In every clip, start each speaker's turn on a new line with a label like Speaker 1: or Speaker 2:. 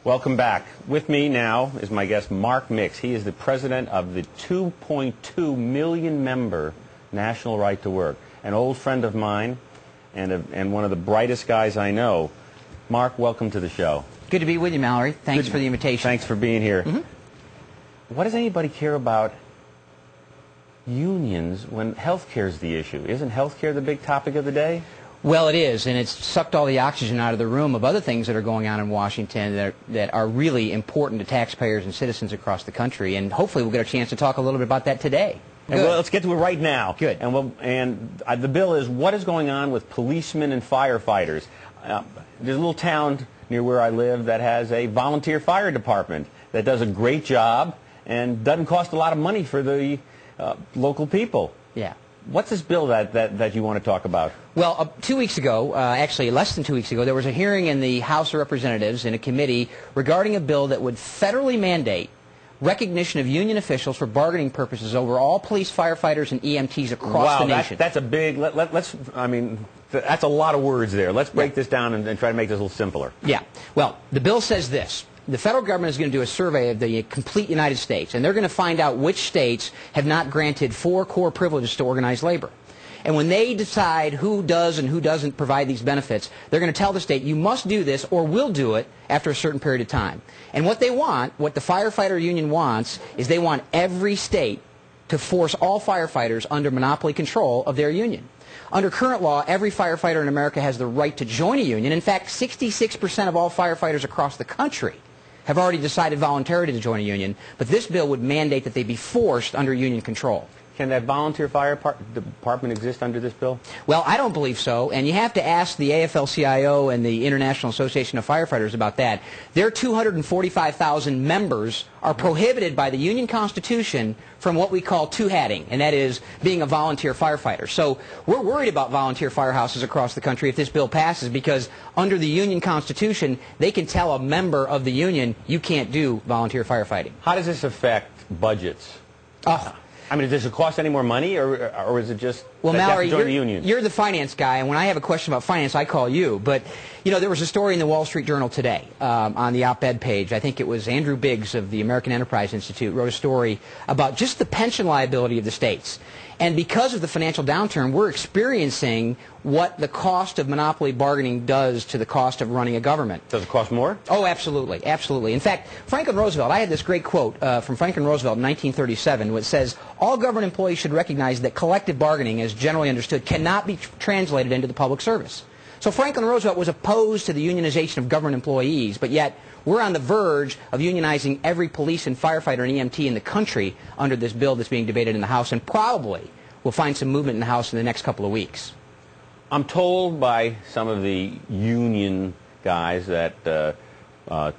Speaker 1: Welcome back. With me now is my guest, Mark Mix. He is the president of the 2.2 million member National Right to Work, an old friend of mine and one of the brightest guys I know. Mark, welcome to the show.
Speaker 2: Good to be with you, Mallory. Thanks for the invitation.
Speaker 1: Thanks for being here. What does anybody care about unions when health care is the issue? Isn't health care the big topic of the day?
Speaker 2: Well, it is, and it's sucked all the oxygen out of the room of other things that are going on in Washington that are really important to taxpayers and citizens across the country, and hopefully we'll get a chance to talk a little bit about that today.
Speaker 1: And well, let's get to it right now.
Speaker 2: Good.
Speaker 1: And the bill is, what is going on with policemen and firefighters? There's a little town near where I live that has a volunteer fire department that does a great job and doesn't cost a lot of money for the local people.
Speaker 2: Yeah.
Speaker 1: What's this bill that you want to talk about?
Speaker 2: Well, 2 weeks ago, actually less than 2 weeks ago, there was a hearing in the House of Representatives in a committee regarding a bill that would federally mandate recognition of union officials for bargaining purposes over all police, firefighters, and EMTs across the nation.
Speaker 1: That's a big, that's a lot of words there. Let's break this down and try to make this a little simpler.
Speaker 2: Yeah. Well, the bill says this. The federal government is going to do a survey of the complete United States, and they're going to find out which states have not granted 4 core privileges to organized labor. And when they decide who does and who doesn't provide these benefits, they're going to tell the state, you must do this or we'll do it after a certain period of time. And what they want, what the firefighter union wants, is they want every state to force all firefighters under monopoly control of their union. Under current law, every firefighter in America has the right to join a union. In fact, 66% of all firefighters across the country have already decided voluntarily to join a union, but this bill would mandate that they be forced under union control.
Speaker 1: Can that volunteer fire department exist under this bill?
Speaker 2: Well, I don't believe so, and you have to ask the AFL-CIO and the International Association of Firefighters about that. Their 245,000 members are prohibited by the union constitution from what we call two-hatting, and that is being a volunteer firefighter. So we're worried about volunteer firehouses across the country if this bill passes, because under the union constitution, they can tell a member of the union, you can't do volunteer firefighting.
Speaker 1: How does this affect budgets? I mean, does it cost any more money, or is it just
Speaker 2: well, Mallory,
Speaker 1: join the union?
Speaker 2: You're the finance guy, and when I have a question about finance, I call you. But, you know, there was a story in the Wall Street Journal today on the op-ed page. I think it was Andrew Biggs of the American Enterprise Institute wrote a story about just the pension liability of the states. And because of the financial downturn, we're experiencing what the cost of monopoly bargaining does to the cost of running a government.
Speaker 1: Does it cost more?
Speaker 2: Oh, absolutely, absolutely. In fact, Franklin Roosevelt, I had this great quote from Franklin Roosevelt in 1937, which says, all government employees should recognize that collective bargaining, as generally understood, cannot be translated into the public service. So Franklin Roosevelt was opposed to the unionization of government employees, but yet we're on the verge of unionizing every police and firefighter and EMT in the country under this bill that's being debated in the House, and probably we'll find some movement in the House in the next couple of weeks.
Speaker 1: I'm told by some of the union guys that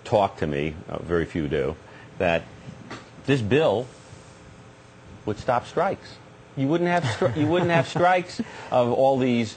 Speaker 1: talk to me, very few do, that this bill would stop strikes. You wouldn't have strikes of all these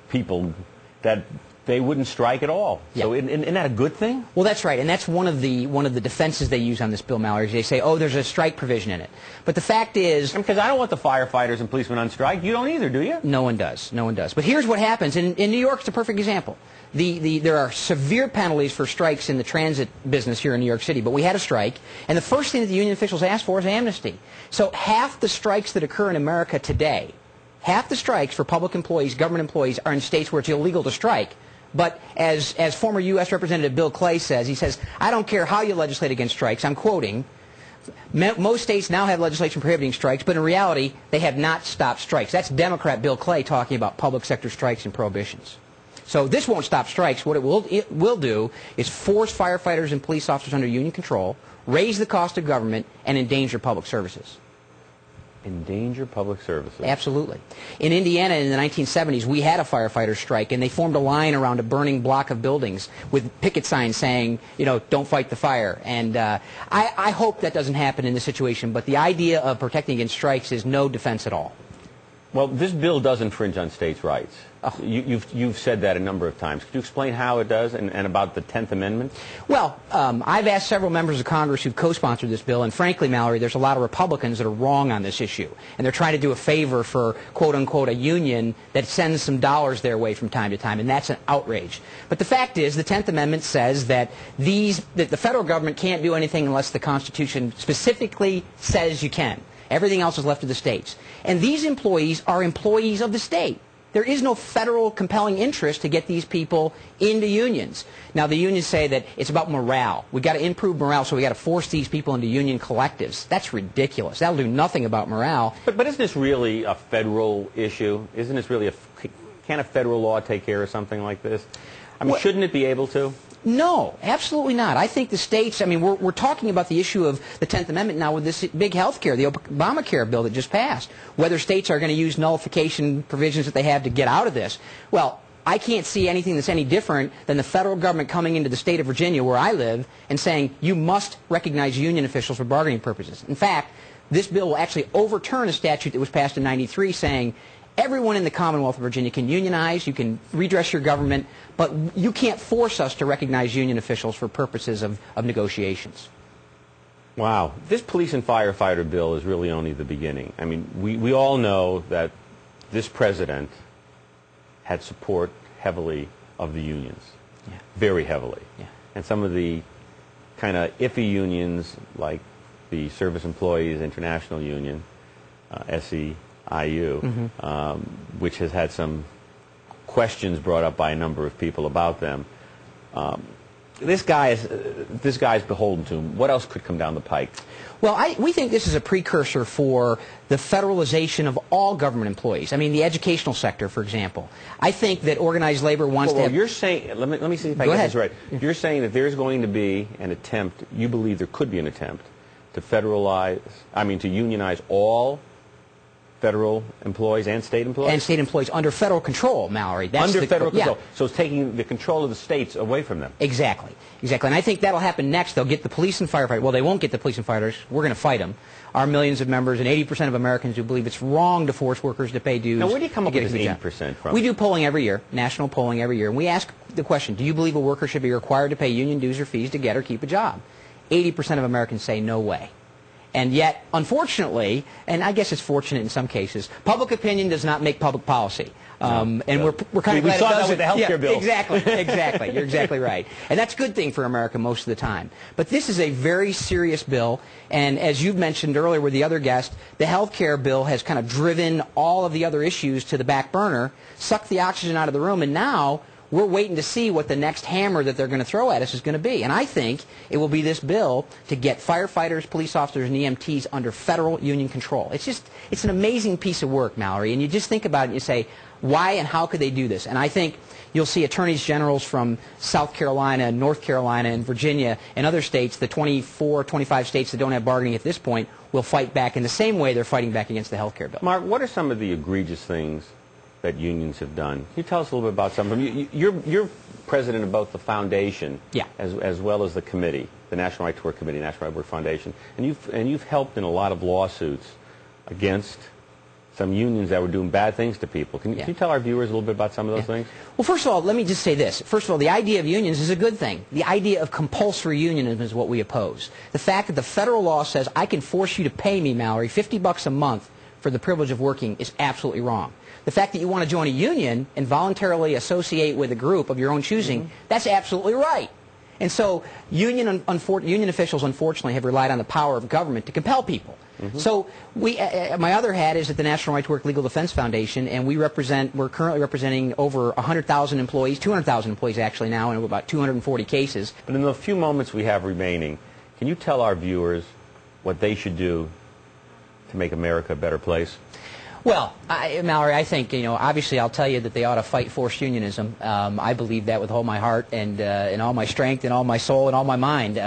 Speaker 1: people that they wouldn't strike at all.
Speaker 2: Yeah.
Speaker 1: So isn't that a good thing? Well,
Speaker 2: that's right, and that's one of the defenses they use on this bill, Mallory. They say, oh, there's a strike provision in it. But the fact is...
Speaker 1: Because I don't want the firefighters and policemen on strike. You don't either, do you?
Speaker 2: No one does. No one does. But here's what happens. In New York, it's a perfect example. There are severe penalties for strikes in the transit business here in New York City, but we had a strike, and the first thing that the union officials asked for is amnesty. So half the strikes that occur in America today, half the strikes for public employees, government employees, are in states where it's illegal to strike. But as former U.S. Representative Bill Clay says, he says, I don't care how you legislate against strikes. I'm quoting, most states now have legislation prohibiting strikes, but in reality, they have not stopped strikes. That's Democrat Bill Clay talking about public sector strikes and prohibitions. So this won't stop strikes. What it will do is force firefighters and police officers under union control, raise the cost of government, and endanger public services.
Speaker 1: Endanger public services.
Speaker 2: Absolutely. In Indiana in the 1970s, we had a firefighter strike, and they formed a line around a burning block of buildings with picket signs saying, you know, don't fight the fire. And I hope that doesn't happen in this situation, but the idea of protecting against strikes is no defense at all.
Speaker 1: Well, this bill does infringe on states' rights.
Speaker 2: Oh.
Speaker 1: You've said that a number of times. Could you explain how it does and about the 10th Amendment?
Speaker 2: Well, I've asked several members of Congress who've co-sponsored this bill, and frankly, Mallory, there's a lot of Republicans that are wrong on this issue. And they're trying to do a favor for, quote-unquote, a union that sends some dollars their way from time to time, and that's an outrage. But the fact is, the 10th Amendment says that the federal government can't do anything unless the Constitution specifically says you can. Everything else is left to the states. And these employees are employees of the state. There is no federal compelling interest to get these people into unions. Now, the unions say that it's about morale. We've got to improve morale, so we've got to force these people into union collectives. That's ridiculous. That'll do nothing about morale.
Speaker 1: But isn't this really a federal issue? Isn't this really can a federal law take care of something like this? I mean, shouldn't it be able to?
Speaker 2: No, absolutely not. I think the states, I mean, we're talking about the issue of the 10th Amendment now with this big health care, the Obamacare bill that just passed, whether states are going to use nullification provisions that they have to get out of this. Well, I can't see anything that's any different than the federal government coming into the state of Virginia, where I live, and saying you must recognize union officials for bargaining purposes. In fact, this bill will actually overturn a statute that was passed in '93 saying everyone in the Commonwealth of Virginia can unionize, you can redress your government, but you can't force us to recognize union officials for purposes of negotiations.
Speaker 1: Wow. This police and firefighter bill is really only the beginning. I mean, we all know that this president had support heavily of the unions, very heavily. Yeah. And some of the kind of iffy unions, like the Service Employees International Union, SEIU, which has had some questions brought up by a number of people about them. This guy's beholden to him. What else could come down the pike?
Speaker 2: Well, we think this is a precursor for the federalization of all government employees. I mean, the educational sector, for example. I think that organized labor wants to have...
Speaker 1: You're saying, let me see if I get this right. You're saying that there's going to be an attempt, you believe there could be an attempt, to to unionize all federal employees and state employees?
Speaker 2: And state employees under federal control, Mallory. That's
Speaker 1: under federal control.
Speaker 2: Yeah.
Speaker 1: So it's taking the control of the states away from them.
Speaker 2: Exactly. Exactly. And I think that'll happen next. They'll get the police and firefighters. Well, they won't get the police and firefighters. We're going to fight them. Our millions of members and 80% of Americans who believe it's wrong to force workers to pay dues.
Speaker 1: Now, where do you come up with this 80% from?
Speaker 2: We do polling every year, national polling every year. And we ask the question, do you believe a worker should be required to pay union dues or fees to get or keep a job? 80% of Americans say no way. And yet, unfortunately, and I guess it's fortunate in some cases, public opinion does not make public policy. And we're kind of glad
Speaker 1: we saw
Speaker 2: it
Speaker 1: that with the health care bill.
Speaker 2: Exactly, exactly. You're exactly right. And that's a good thing for America most of the time. But this is a very serious bill, and as you've mentioned earlier with the other guest, the health care bill has kind of driven all of the other issues to the back burner, sucked the oxygen out of the room, and now we're waiting to see what the next hammer that they're going to throw at us is going to be. And I think it will be this bill to get firefighters, police officers, and EMTs under federal union control. It's an amazing piece of work, Mallory. And you just think about it and you say, why and how could they do this? And I think you'll see attorneys generals from South Carolina, North Carolina, and Virginia, and other states, the 24, 25 states that don't have bargaining at this point, will fight back in the same way they're fighting back against the health care bill.
Speaker 1: Mark, what are some of the egregious things that unions have done? Can you tell us a little bit about some of them? You're president of both the foundation as well as the committee, the National Right to Work Committee, National Right to Work Foundation, and you've helped in a lot of lawsuits against some unions that were doing bad things to people. Can you tell our viewers a little bit about some of those things? Well,
Speaker 2: first of all, let me just say this. First of all, the idea of unions is a good thing. The idea of compulsory unionism is what we oppose. The fact that the federal law says I can force you to pay me, Mallory, $50 a month for the privilege of working is absolutely wrong. The fact that you want to join a union and voluntarily associate with a group of your own choosing, that's absolutely right. And so union officials, unfortunately, have relied on the power of government to compel people. So my other hat is at the National Right to Work Legal Defense Foundation, and we're currently representing over 100,000 employees, 200,000 employees actually now, in about 240 cases.
Speaker 1: But in the few moments we have remaining, can you tell our viewers what they should do to make America a better place?
Speaker 2: Well, Mallory, I think, obviously I'll tell you that they ought to fight forced unionism. I believe that with all my heart and all my strength and all my soul and all my mind.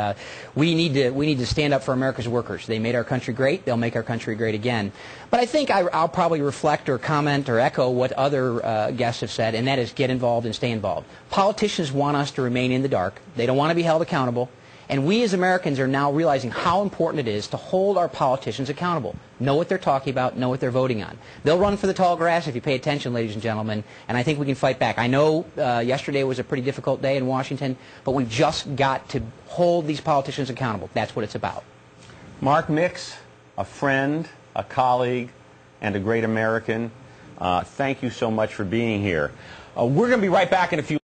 Speaker 2: We need to stand up for America's workers. They made our country great. They'll make our country great again. But I think I'll probably reflect or comment or echo what other guests have said, and that is get involved and stay involved. Politicians want us to remain in the dark. They don't want to be held accountable. And we as Americans are now realizing how important it is to hold our politicians accountable. Know what they're talking about, know what they're voting on. They'll run for the tall grass if you pay attention, ladies and gentlemen, and I think we can fight back. I know yesterday was a pretty difficult day in Washington, but we've just got to hold these politicians accountable. That's what it's about.
Speaker 1: Mark Mix, a friend, a colleague, and a great American, thank you so much for being here. We're going to be right back in a few